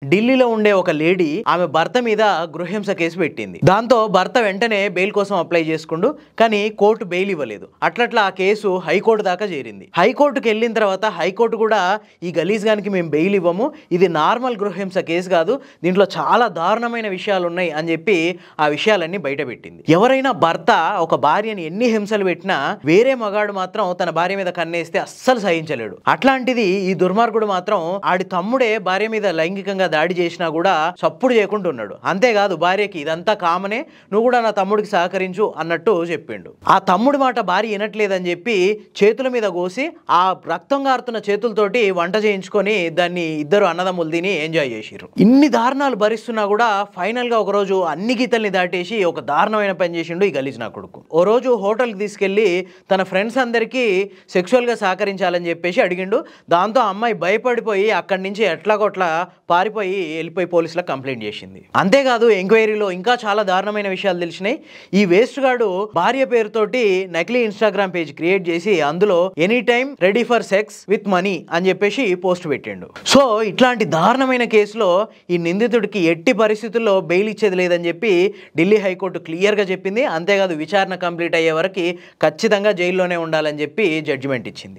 ఢిల్లీలో ఉండే ఒక లేడీ ఆమె భర్త మీద గృహహింస కేసు పెట్టింది. దాంతో భర్త వెంటనే బెయిల్ కోసం అప్లై చేసుకుండు, కానీ కోర్టు బెయిల్ ఇవ్వలేదు. అట్లట్లా ఆ కేసు హైకోర్టు దాకా చేరింది. హైకోర్టుకి వెళ్ళిన తర్వాత హైకోర్టు కూడా ఈ గలీజ్ గానికి మేము బెయిల్ ఇవ్వము, ఇది నార్మల్ గృహహింస కేసు కాదు, దీంట్లో చాలా దారుణమైన విషయాలు ఉన్నాయి అని చెప్పి ఆ విషయాలన్నీ బయటపెట్టింది. ఎవరైనా భర్త ఒక భార్యని ఎన్ని హింసలు పెట్టినా వేరే మగాడు మాత్రం తన భార్య మీద కన్నేస్తే అస్సలు సహించలేడు. అట్లాంటిది ఈ దుర్మార్గుడు మాత్రం ఆడి తమ్ముడే భార్య మీద లైంగికంగా దాడి చేసినా కూడా సప్పుడు చేయకుండా ఉన్నాడు. అంతేకాదు భార్యకి ఇదంతా కామనే, నువ్వు కూడా నా తమ్ముడికి సహకరించు అన్నట్టు చెప్పిండు. ఆ తమ్ముడి మాట భార్య వినట్లేదని చెప్పి చేతుల మీద కోసి ఆ రక్తం గారుతున్న చేతులతోటి వంట చేయించుకొని దాన్ని ఇద్దరు అన్నదమ్ములు తిని ఎంజాయ్ చేసిర్రు. ఇన్ని దారుణాలు భరిస్తున్నా కూడా ఫైనల్ గా ఒక రోజు అన్ని గీతల్ని దాటేసి ఒక దారుణమైన పని చేసిండు ఈ గలీజ్ నా కొడుకు. ఓ రోజు హోటల్కి తీసుకెళ్లి తన ఫ్రెండ్స్ అందరికీ సెక్సువల్ గా సహకరించాలని చెప్పేసి అడిగిండు. దాంతో అమ్మాయి భయపడిపోయి అక్కడి నుంచి ఎట్లాగొట్లా పారిపోయి వెళ్ళిపోయి పోలీసులకు కంప్లైంట్ చేసింది. అంతేకాదు ఎంక్వైరీలో ఇంకా చాలా దారుణమైన విషయాలు తెలిసినాయి. ఈ వేస్ట్ గాడు భార్య పేరుతోటి నకిలీ ఇన్స్టాగ్రామ్ పేజ్ క్రియేట్ చేసి అందులో any time ready for sex with money అని చెప్పేసి పోస్ట్ పెట్టిండు. సో ఇట్లాంటి దారుణమైన కేసులో ఈ నిందితుడికి ఎట్టి పరిస్థితుల్లో బెయిల్ ఇచ్చేది లేదని చెప్పి ఢిల్లీ హైకోర్టు క్లియర్ గా చెప్పింది. అంతేకాదు విచారణ కంప్లీట్ అయ్యే వరకు ఖచ్చితంగా జైల్లోనే ఉండాలని చెప్పి జడ్జిమెంట్ ఇచ్చింది.